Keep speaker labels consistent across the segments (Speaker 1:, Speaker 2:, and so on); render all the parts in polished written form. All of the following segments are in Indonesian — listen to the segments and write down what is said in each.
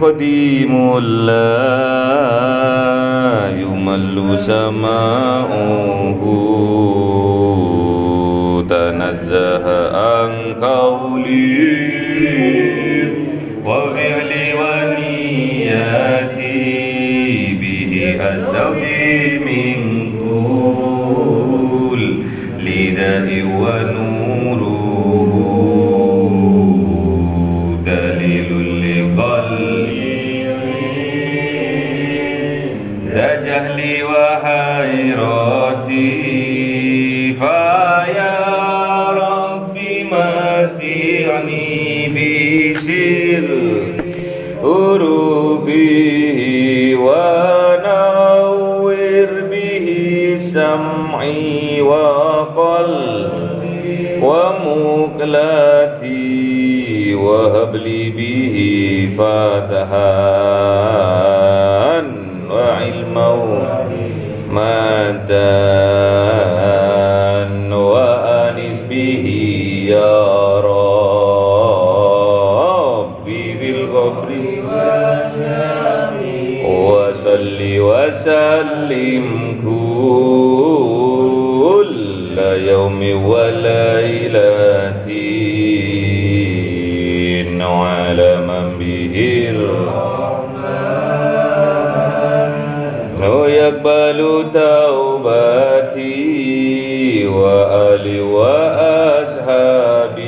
Speaker 1: قديم لا يمل سماؤه تنزه عن قولي وفعلي ونياتي به أستوفي من كل لداء ونوره دليل لقلبي لا جهلي وحيرتي فيا ربي متعني بسر حروفه ونور به سمعي وقلبي ومقلتي وهب لي به فتحا وعلما مادا وأنس به يا ربي في القبر وصل وسلم كل يوم وليلة على من به يقبل توبتي وآلي وأصحابي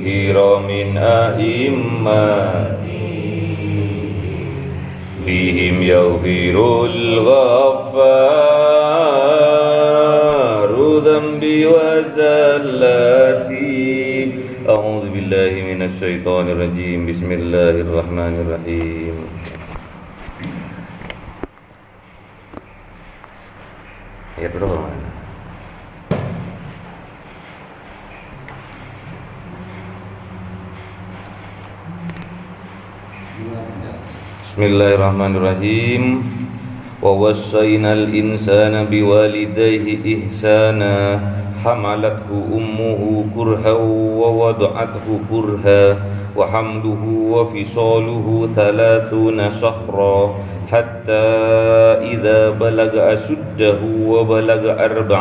Speaker 1: كرام أئمة بهم يغفر الغفار ذنبي وزلتي. أعوذ بالله من الشيطان الرجيم. بسم الله الرحمن الرحيم. Ayat berapa? Bismillahirrahmanirrahim. Wa wassaynal insana biwalidayhi ihsana hamalathu ummuhu kurhan wa wada'athu kurha wa hamluhu wa fisaluhu 30 shahra hatta idza balaga ashuddahu wa balaga 40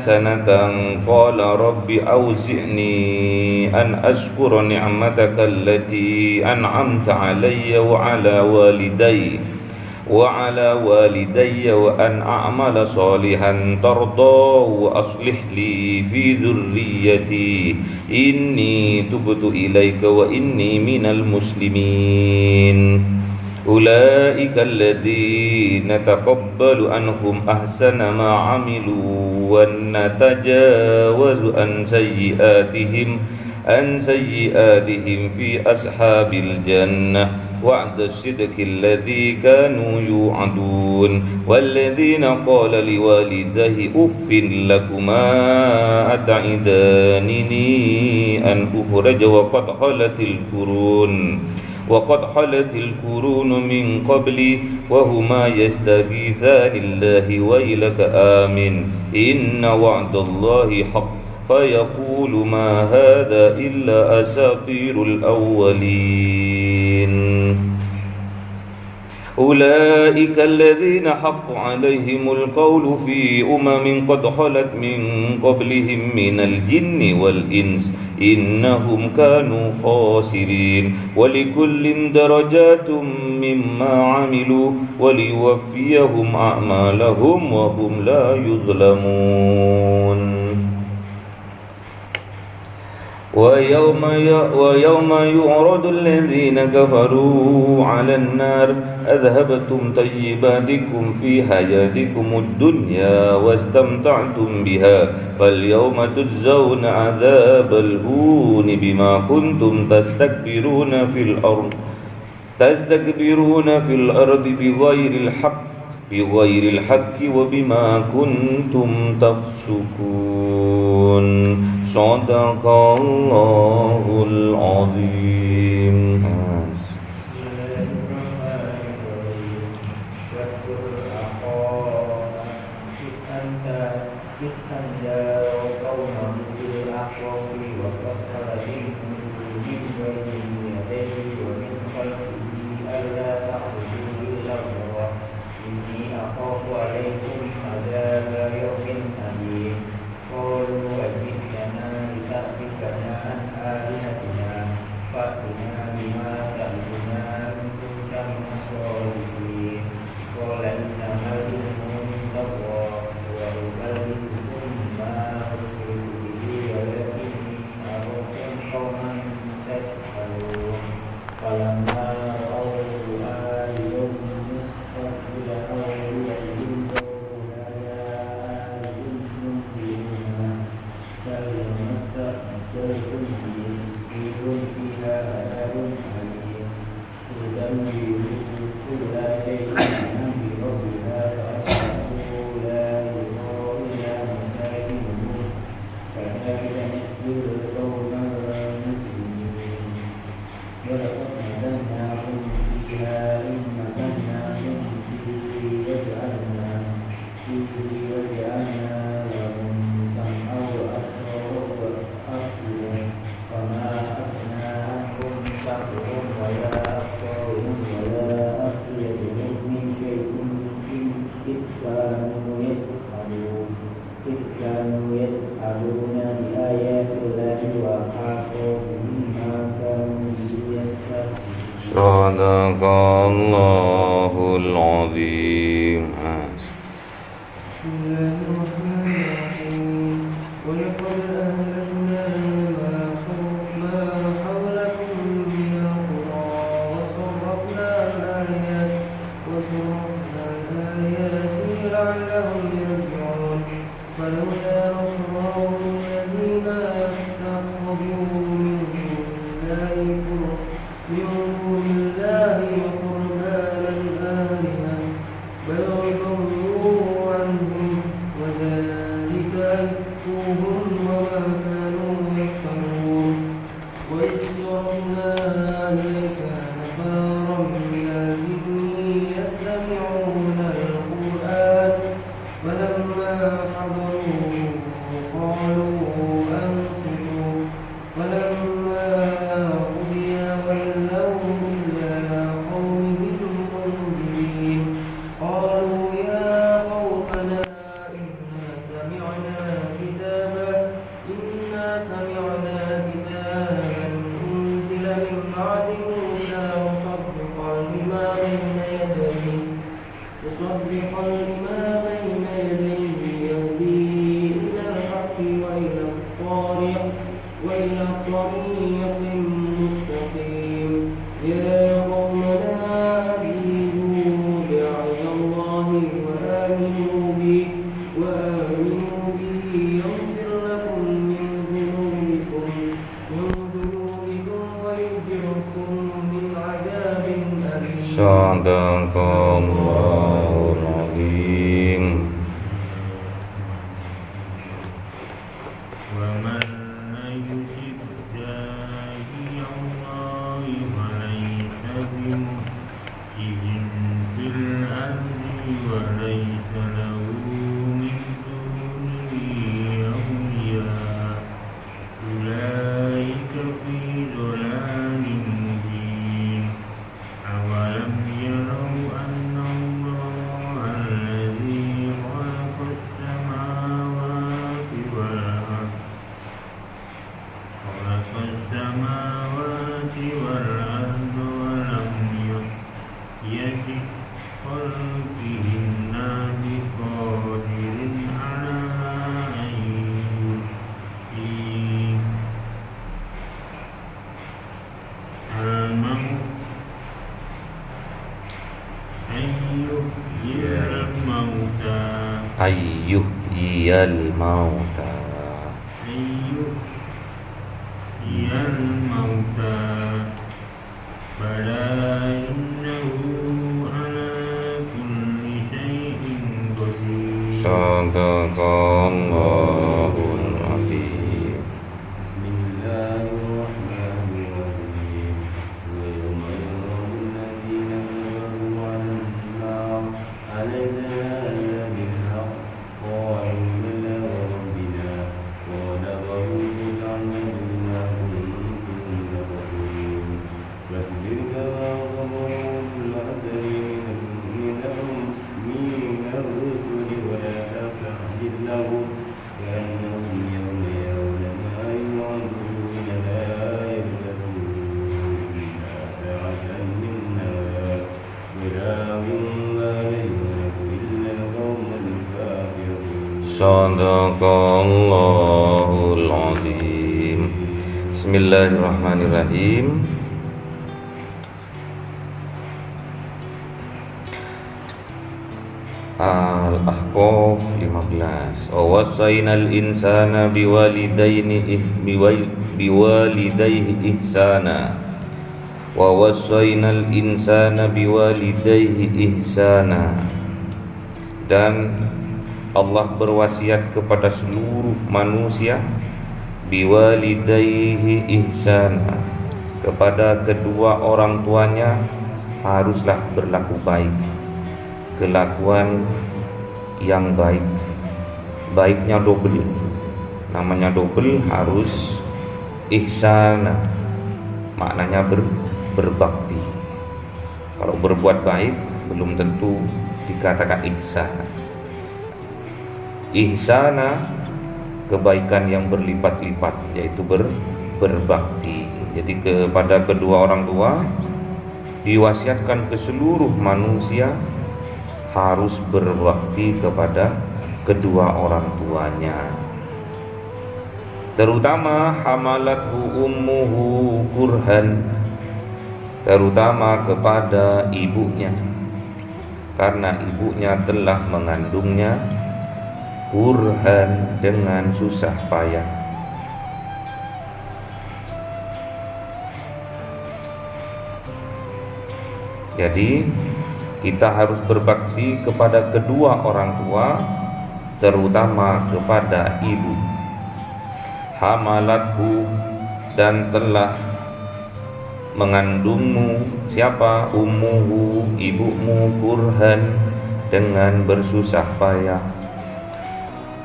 Speaker 1: sanatan qala rabbi awzi'ni an ashkura ni'mataka allati an'amta 'alayya wa 'ala walidayya wa an a'mala salihan tardahu wa aslih li fi dhurriyyati inni tubtu ilaika wa inni minal muslimin. Ulaika alladhina taqabbalu anhum ahsana ma 'amilu wa natajawazu an sayyi'atihim fi ashabil jannah وعد الصدق الذي كانوا يوعدون والذين قال لوالديه أف لكما أتعدانني أن أخرج وقد خلت القرون من قبلي وهما يستغيثان الله ويلك آمن إن وعد الله حق فيقول ما هذا إلا أساطير الأولين. أولئك الذين حق عليهم القول في قد خلت من قبلهم من الجن والإنس إنهم كانوا خاسرين ولكل درجات مما عملوا وليوفيهم أعمالهم وهم لا يظلمون. ويوم يعرض الذين كفروا على النار أذهبتم طيباتكم في حياتكم الدنيا واستمتعتم بها فاليوم تجزون عذاب الهون بما كنتم تستكبرون في الأرض بغير الحق وبما كنتم تفسقون. صدق الله العظيم.
Speaker 2: إذ أنذر قومه بالأحقاف وقد خلت فأتنا بما تعدنا إن كنت من الصادقين قال إنما العلم عند الله وأبلغكم ما أرسلت به ولكني أراكم قوما تجهلون فلما رأوه عارضا مستقبل أوديتهم قالوا هذا عارض ممطرنا بل ما استعجلتم به ريح فيها عذاب أليم تدمر كل شيء بأمر ربها فأصبحوا لا يرى إلا مساكنهم كذلك نجزي القوم المجرمين ولقد مكناهم فيها إن مكناهم فيه وجعلنا لهم سمعا وأبصارا وأفئدة فما أغنى عنهم سمعهم ولا أبصارهم ولا أفئدتهم من شيء إذ كانوا يجحدون بآيات الله وأحاط بهم ما كانوا به يستهزئون.
Speaker 1: صدق الله العظيم.
Speaker 3: بسم الله الرحمن الرحيم ولقد أهلكنا ما حولكم من القرى وصرفنا الآيات لعلهم يرجعون فلولا نصرهم الذين اتخذوا من دون الله قربانا آلهة بل ضلوا عنهم وذلك إفكهم وما كانوا يفترون وإذ صرفنا عليك نفارا من الجن يستمعون القرآن فلما حضروه قالوا أنصتوا فلما قضي ولوا إلى قومهم منذرين قالوا يا قومنا إنا سمعنا كتابا أنزل من بعد موسى مصدقا لما بين يديه يهدي إلى الحق وإلى طريق مستقيم يا قومنا أجيبوا داعي الله وآمنوا به يغفر لكم من ذنوبكم ويجركم من عذاب أليم.
Speaker 1: صدق الله العظيم.
Speaker 4: ومن يشرك داعي الله فليس بمعجز في الأرض وليس له من دونه أولياء أولئك في ضلال مبين أولم يروا أن الله الذي خلق السماوات والأرض ولم يك خلقهن بقادر على أن
Speaker 1: يحيي الموتى
Speaker 4: بلى إنه على كل شيء قدير.
Speaker 1: صدق الله العظيم.
Speaker 2: بسم الله الرحمن الرحيم ويوم يرى الذين كفروا على النار أليس هذا بالحق قالوا بلى وربنا قال فذوقوا العذاب بما كنتم تكفرون فاصبر كما صبر أولو العزم من الرسل ولا تعجل لهم
Speaker 1: Sadaqallahul azim. Bismillahirrahmanirrahim. Al-Ahqaf 15. Wa wasainal insana biwalidayhi ihsana. Wa wasainal insana biwalidayhi ihsana. Dan Allah berwasiat kepada seluruh manusia biwalidayhi ihsana, kepada kedua orang tuanya haruslah berlaku baik, kelakuan yang baik. Baiknya double, namanya double, harus ihsana, maknanya berbakti. Kalau berbuat baik belum tentu dikatakan ihsana. Ihsana, kebaikan yang berlipat-lipat, yaitu berbakti. Jadi kepada kedua orang tua diwasiatkan ke seluruh manusia harus berbakti kepada kedua orang tuanya. Terutama hamalathu ummuhu kurhan, terutama kepada ibunya, karena ibunya telah mengandungnya kurhan, dengan susah payah. Jadi kita harus berbakti kepada kedua orang tua, terutama kepada ibu. Hamalathu, dan telah mengandungmu, siapa? Ummuhu, ibumu, kurhan, dengan bersusah payah.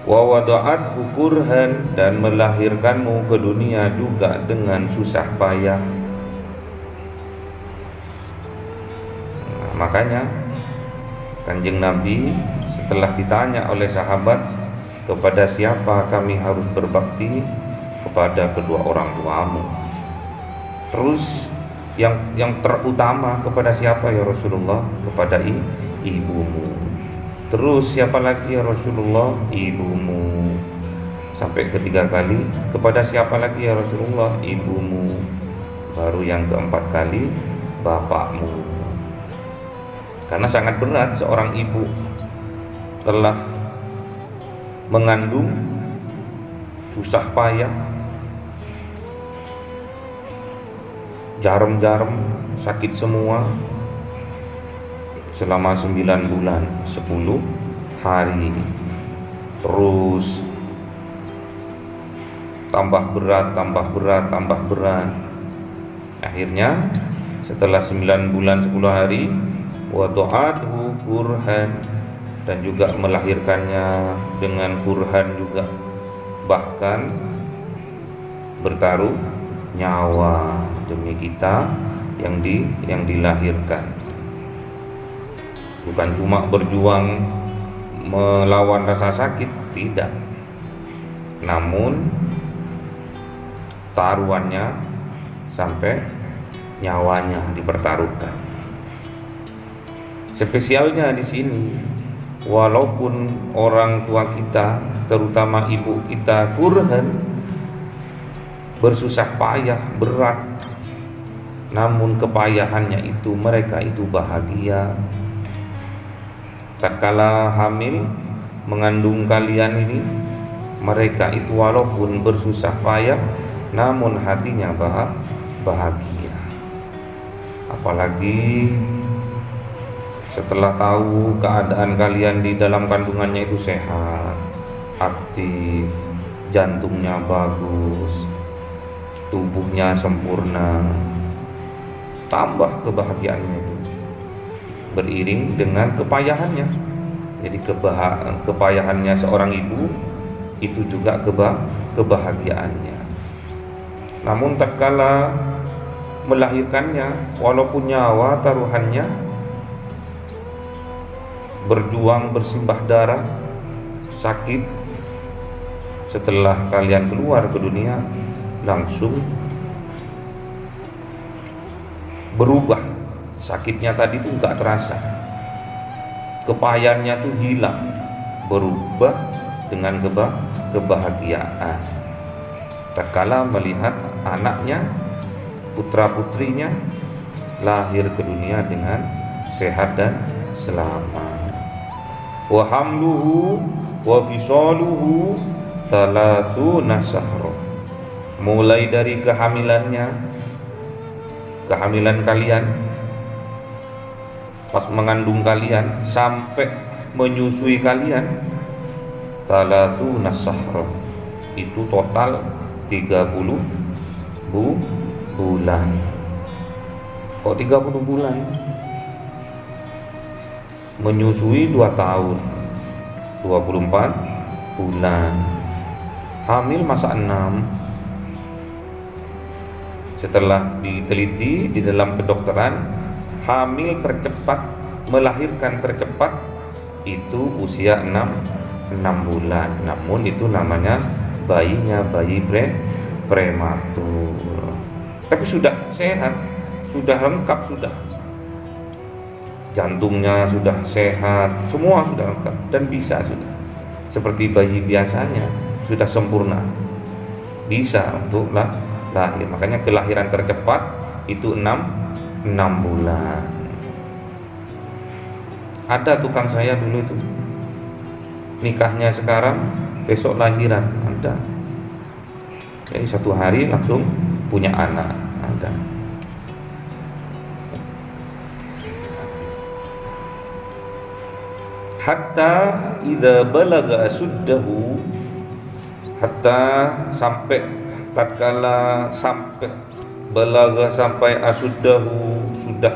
Speaker 1: Wa wada'athu kurhan, dan melahirkanmu ke dunia juga dengan susah payah. Makanya Kanjeng Nabi setelah ditanya oleh sahabat, kepada siapa kami harus berbakti? Kepada kedua orang tuamu. Terus yang terutama kepada siapa ya Rasulullah? Kepada ibumu. Terus siapa lagi ya Rasulullah? Ibumu. Sampai ketiga kali, kepada siapa lagi ya Rasulullah? Ibumu. Baru yang keempat kali, bapakmu. Karena sangat berat seorang ibu telah mengandung, susah payah, jarum-jarum, sakit semua selama 9 bulan 10 hari. Terus tambah berat. Akhirnya setelah 9 bulan 10 hari, wada'athu kurhan, dan juga melahirkannya dengan kurhan juga, bahkan bertaruh nyawa demi kita yang dilahirkan. Bukan cuma berjuang melawan rasa sakit, tidak, namun taruhannya sampai nyawanya dipertaruhkan. Spesialnya di sini, walaupun orang tua kita, terutama ibu kita, kurhan, bersusah payah, berat, namun kepayahannya itu mereka itu bahagia. Tatkala hamil mengandung kalian ini, mereka itu walaupun bersusah payah, namun hatinya bahagia. Apalagi setelah tahu keadaan kalian di dalam kandungannya itu sehat, aktif, jantungnya bagus, tubuhnya sempurna, tambah kebahagiaannya itu beriring dengan kepayahannya. Jadi kepayahannya seorang ibu itu juga kebahagiaannya. Namun tatkala melahirkannya, walaupun nyawa taruhannya, berjuang bersimbah darah, sakit, setelah kalian keluar ke dunia langsung berubah. Sakitnya tadi tuh nggak terasa, kepayahannya tuh hilang, berubah dengan kebahagiaan tatkala melihat anaknya, putra-putrinya lahir ke dunia dengan sehat dan selamat. Wa hamluhu wa fisaluhu 30 syahra. Mulai dari kehamilan kalian, pas mengandung kalian sampai menyusui kalian 30 syahra. Itu total 30 bulan. Kok 30 bulan? Menyusui 2 tahun 24 bulan. Hamil masa 6. Setelah diteliti di dalam kedokteran, hamil tercepat, melahirkan tercepat itu usia 6 bulan. Namun itu namanya bayinya bayi prematur. Tapi sudah sehat, sudah lengkap, sudah jantungnya sudah sehat, semua sudah lengkap dan bisa sudah seperti bayi biasanya, sudah sempurna, bisa untuk lahir. Makanya kelahiran tercepat itu 6 bulan. Ada tukang saya dulu itu, nikahnya sekarang, besok lahiran, ada. Jadi 1 hari langsung punya anak, ada. Hatta idza balaga asuddahu, hatta sampai tatkala sampai balaga sampai asuddahu, sudah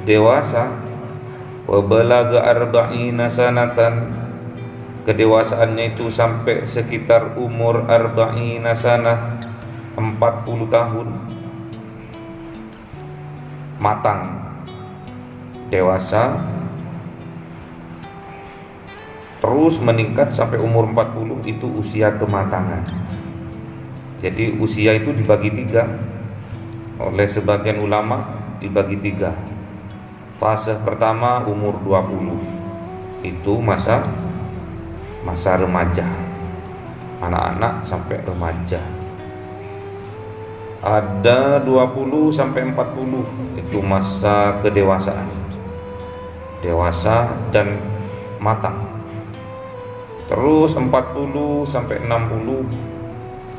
Speaker 1: dewasa, wa balaga arba'ina sanatan, kedewasaannya itu sampai sekitar umur arba'ina sanah, 40 tahun, matang, dewasa, terus meningkat sampai umur 40, itu usia kematangan. Jadi usia itu dibagi 3 oleh sebagian ulama, dibagi 3. Fase pertama umur 20, itu masa remaja, anak-anak sampai remaja. Ada 20 sampai 40, itu masa kedewasaan, dewasa dan matang. Terus 40 sampai 60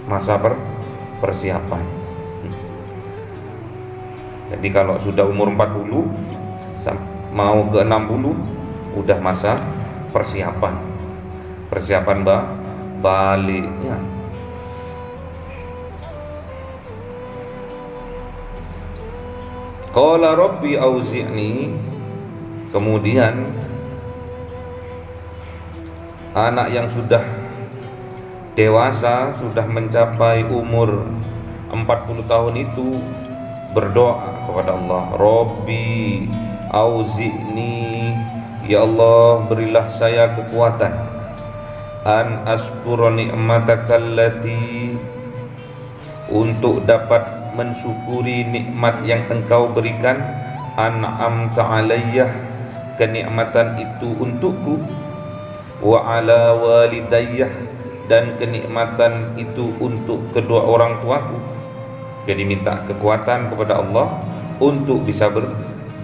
Speaker 1: masa persiapan. Jadi kalau sudah umur 40 mau ke 60 udah masa persiapan. Persiapan baliknya. Qala rabbi auzi'ni, kemudian anak yang sudah dewasa, sudah mencapai umur 40 tahun itu berdoa kepada Allah, Rabbi auzi'ni, ya Allah berilah saya kekuatan, an askura ni'mataka allati, untuk dapat mensyukuri nikmat yang engkau berikan, an'amta alayya, kenikmatan itu untukku, wa ala walidayya, dan kenikmatan itu untuk kedua orang tuaku. Jadi minta kekuatan kepada Allah untuk bisa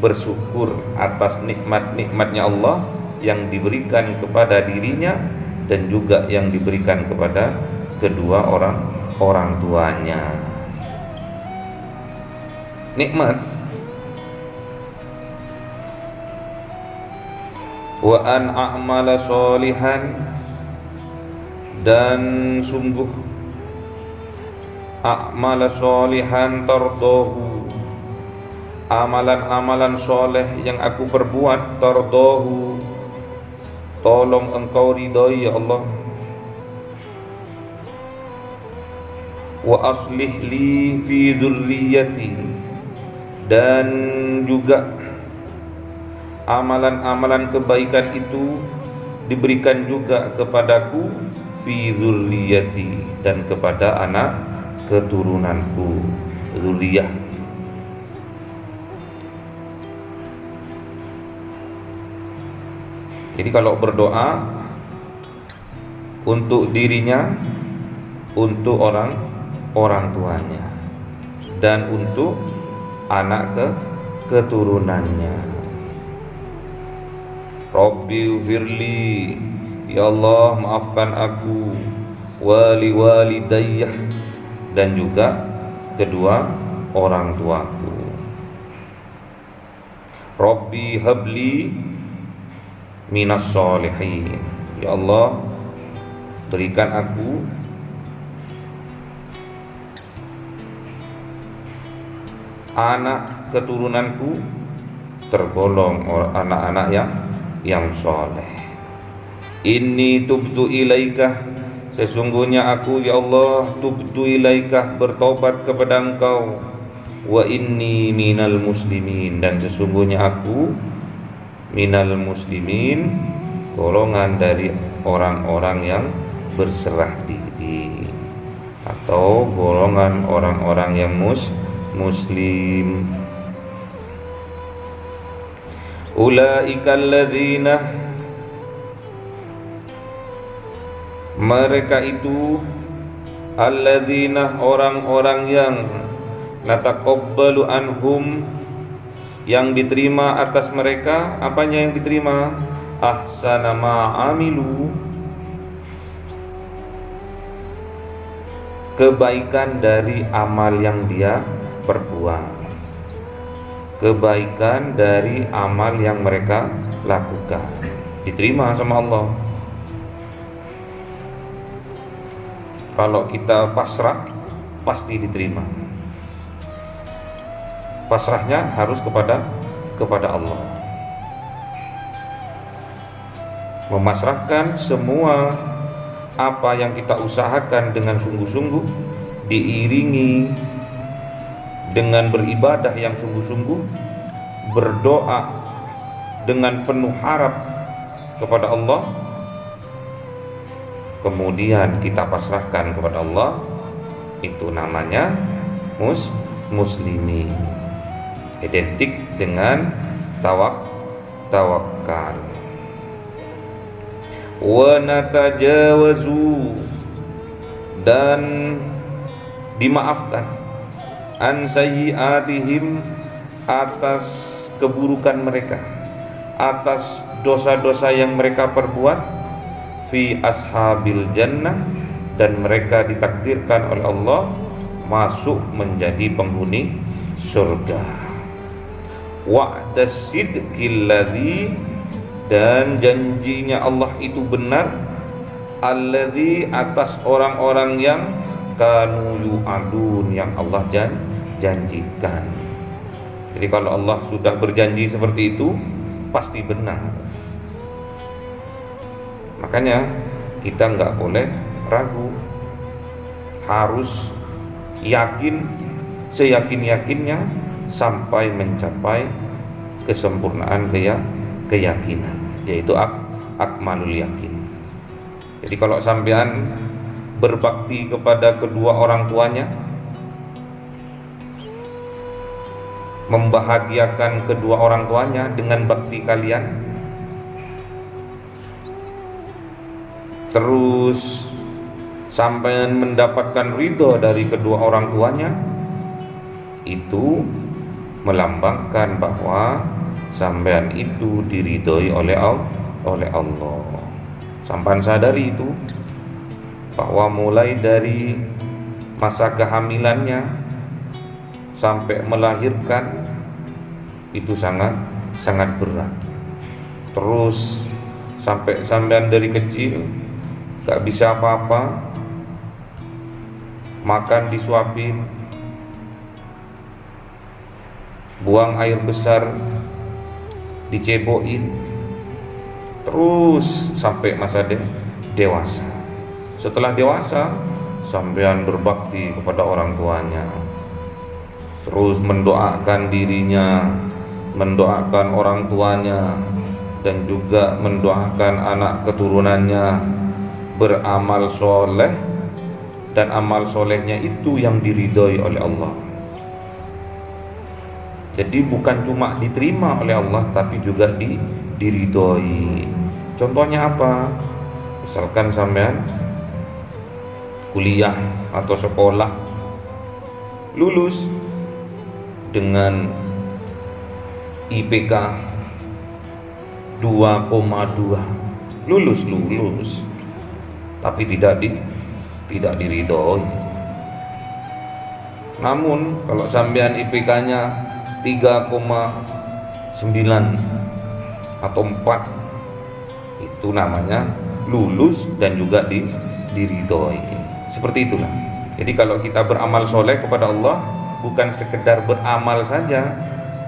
Speaker 1: bersyukur atas nikmat-nikmatnya Allah yang diberikan kepada dirinya dan juga yang diberikan kepada kedua orang tuanya. Nikmat. Wa an a'mala sholihan, dan sungguh a'mala sholihan tardahu, amalan-amalan soleh yang aku perbuat, tardahu, tolong engkau ridhoi ya Allah. Wa aslih li fi dzurriyyati, dan juga amalan-amalan kebaikan itu diberikan juga kepadaku, fi dzurriyyati, dan kepada anak keturunanku, dzurriyyah. Jadi kalau berdoa untuk dirinya, untuk orang tuanya, dan untuk anak keturunannya. Rabbi firli, ya Allah maafkan aku, wali walidayya, dan juga kedua orang tuaku. Rabbi habli minas sholihin, ya Allah berikan aku anak keturunanku tergolong anak-anak yang soleh. Inni tubtu ilaika, sesungguhnya aku ya Allah tubtu ilaika, bertobat kepada Engkau. Wa inni minal muslimin, dan sesungguhnya aku minal muslimin, golongan dari orang-orang yang berserah diri, atau golongan orang-orang yang muslim. Ulaika alladzina, mereka itu alladzina, orang-orang yang nataqabbalu anhum, yang diterima atas mereka. Apanya yang diterima? Ahsana ma amilu, kebaikan dari amal yang dia perbuat, kebaikan dari amal yang mereka lakukan, diterima sama Allah. Kalau kita pasrah, pasti diterima. Pasrahnya harus kepada Allah. Memasrahkan semua apa yang kita usahakan dengan sungguh-sungguh, diiringi dengan beribadah yang sungguh-sungguh, berdoa dengan penuh harap kepada Allah, kemudian kita pasrahkan kepada Allah, itu namanya muslimin. Identik dengan tawakal. Wa natajawazu, dan dimaafkan, an sayyi'atihim, atas keburukan mereka, atas dosa-dosa yang mereka perbuat, fi ashabil jannah, dan mereka ditakdirkan oleh Allah masuk menjadi penghuni surga. Wa'das sidqil ladzi, dan janjinya Allah itu benar, alladzi, atas orang-orang yang kanu yu'adun, yang Allah janjikan. Jadi kalau Allah sudah berjanji seperti itu, pasti benar. Makanya kita nggak boleh ragu, harus yakin seyakin-yakinnya sampai mencapai kesempurnaan keyakinan, yaitu akmalul yakin. Jadi kalau sampean berbakti kepada kedua orang tuanya, membahagiakan kedua orang tuanya dengan bakti kalian, terus sampai mendapatkan ridho dari kedua orang tuanya, itu melambangkan bahwa sampean itu diridhoi oleh Allah. Sampean sadari itu, bahwa mulai dari masa kehamilannya sampai melahirkan itu sangat berat. Terus sampai sampean dari kecil gak bisa apa-apa, makan disuapin, buang air besar dicebokin, terus sampai masa dewasa. Setelah dewasa, sampean berbakti kepada orang tuanya, terus mendoakan dirinya, mendoakan orang tuanya, dan juga mendoakan anak keturunannya beramal soleh, dan amal solehnya itu yang diridhoi oleh Allah. Jadi bukan cuma diterima oleh Allah, tapi juga diridhoi. Contohnya apa? Misalkan sampean kuliah atau sekolah lulus dengan IPK 2,2, lulus tapi tidak diridhoi. Namun kalau sampean IPK-nya 3,9 atau 4, itu namanya lulus dan juga diridhoi. Seperti itulah. Jadi kalau kita beramal soleh kepada Allah, bukan sekedar beramal saja,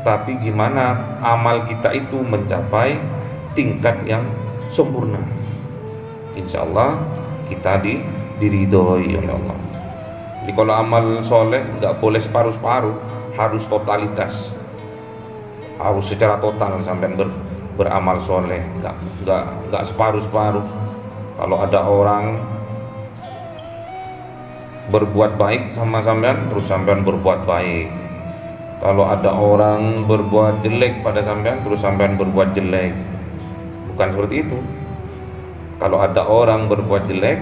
Speaker 1: tapi gimana amal kita itu mencapai tingkat yang sempurna. Insya Allah kita diridhoi oleh Allah. Jadi kalau amal soleh nggak boleh separuh-separuh, harus totalitas, harus secara total sampai beramal soleh, nggak separuh-separuh. Kalau ada orang berbuat baik sama sampean, terus sampean berbuat baik. Kalau ada orang berbuat jelek pada sampean, terus sampean berbuat jelek. Bukan seperti itu. Kalau ada orang berbuat jelek,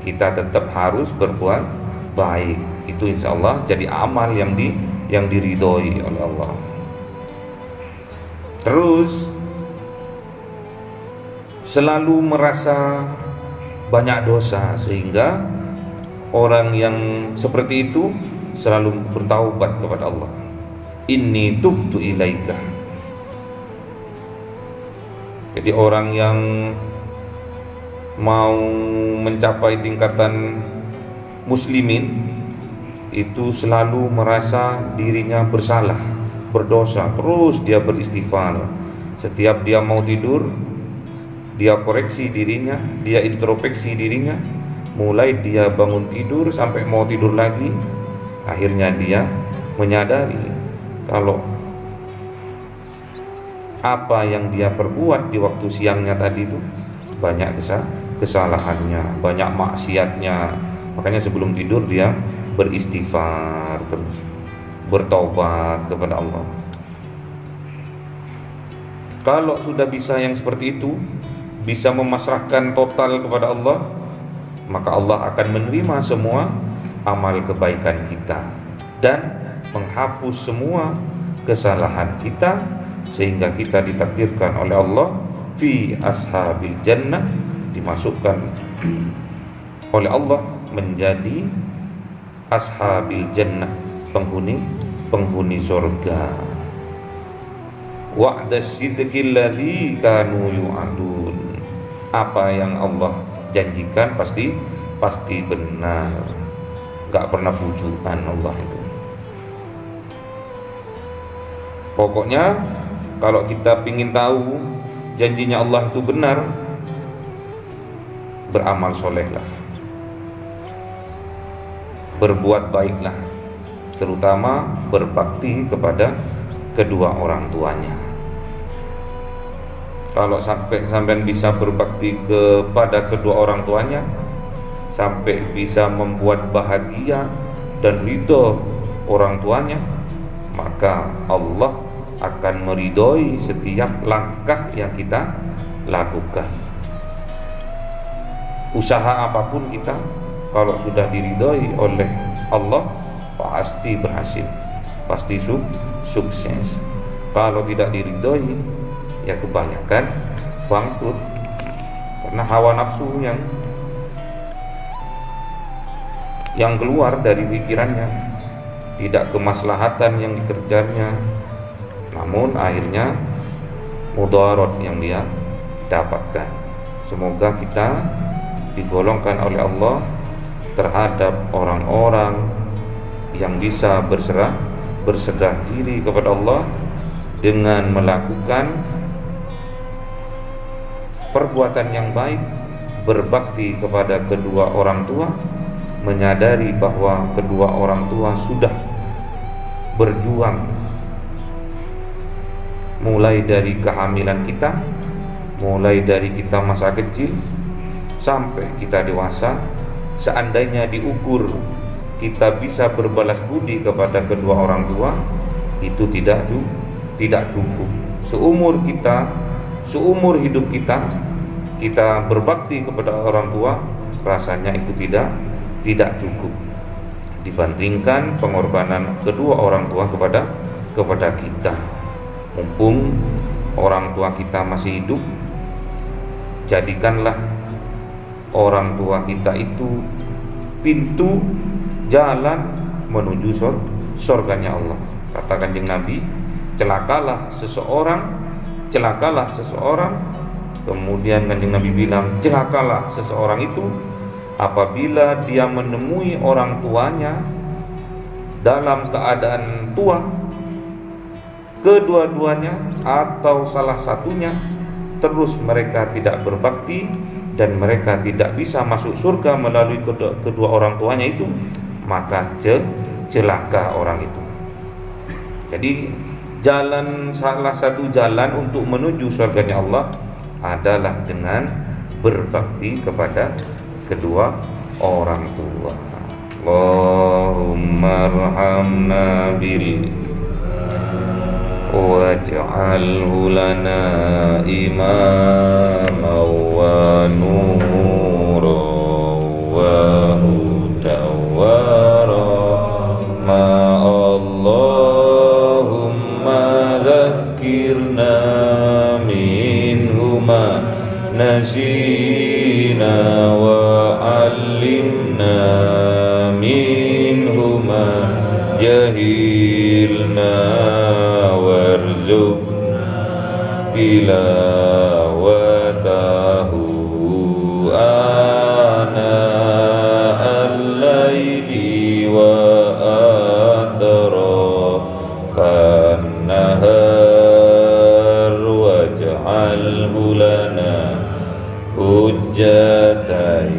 Speaker 1: kita tetap harus berbuat baik. Itu insya Allah jadi amal yang diridhoi oleh Allah. Terus selalu merasa banyak dosa, sehingga orang yang seperti itu selalu bertaubat kepada Allah. Inni tubtu ilaika. Jadi orang yang mau mencapai tingkatan muslimin itu selalu merasa dirinya bersalah, berdosa, terus dia beristighfar. Setiap dia mau tidur, dia koreksi dirinya, dia introspeksi dirinya, mulai dia bangun tidur sampai mau tidur lagi, akhirnya dia menyadari kalau apa yang dia perbuat di waktu siangnya tadi itu banyak kesalahannya, banyak maksiatnya. Makanya sebelum tidur dia beristighfar terus, bertaubat kepada Allah. Kalau sudah bisa yang seperti itu, bisa memasrahkan total kepada Allah, maka Allah akan menerima semua amal kebaikan kita dan menghapus semua kesalahan kita, sehingga kita ditakdirkan oleh Allah fi ashabil jannah, dimasukkan oleh Allah menjadi ashabil jannah, penghuni surga. Wa'das sidqil ladzi kanu yu'adun. Apa yang Allah janjikan pasti benar, enggak pernah bujukan Allah itu. Pokoknya kalau kita ingin tahu janjinya Allah itu benar, beramal solehlah, berbuat baiklah, terutama berbakti kepada kedua orang tuanya. Kalau sampai bisa berbakti kepada kedua orang tuanya, sampai bisa membuat bahagia dan ridho orang tuanya, maka Allah akan meridhoi setiap langkah yang kita lakukan. Usaha apapun kita, kalau sudah diridhoi oleh Allah, pasti berhasil, pasti sukses. Kalau tidak diridhoi, ya kebanyakan bangkrut, karena hawa nafsu yang keluar dari pikirannya, tidak kemaslahatan yang dikejarnya, namun akhirnya mudarat yang dia dapatkan. Semoga kita digolongkan oleh Allah terhadap orang-orang yang bisa berserah diri kepada Allah dengan melakukan perbuatan yang baik, berbakti kepada kedua orang tua, menyadari bahwa kedua orang tua sudah berjuang mulai dari kehamilan kita, mulai dari kita masa kecil sampai kita dewasa. Seandainya diukur kita bisa berbalas budi kepada kedua orang tua, itu tidak cukup. Seumur hidup kita kita berbakti kepada orang tua, rasanya itu tidak cukup dibandingkan pengorbanan kedua orang tua kepada kita. Mumpung orang tua kita masih hidup, jadikanlah orang tua kita itu pintu jalan menuju surganya Allah. Kata Kanjeng Nabi, celakalah seseorang, kemudian Kanjeng Nabi bilang, celakalah seseorang itu apabila dia menemui orang tuanya dalam keadaan tua, kedua-duanya atau salah satunya, terus mereka tidak berbakti dan mereka tidak bisa masuk surga melalui kedua orang tuanya itu, maka celaka orang itu. Jadi salah satu jalan untuk menuju surganya Allah adalah dengan berbakti kepada kedua orang tua. Allahumma arhamna bil waj'alhu lana imama wa nura wa huda wa rahma. Allahumma dhakkirna minhuma nasina wa 'allimna minhuma jahilna tilawatahu ana al-laili wa atrafan nahar waj'alhu lana hujjatan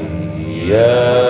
Speaker 1: ya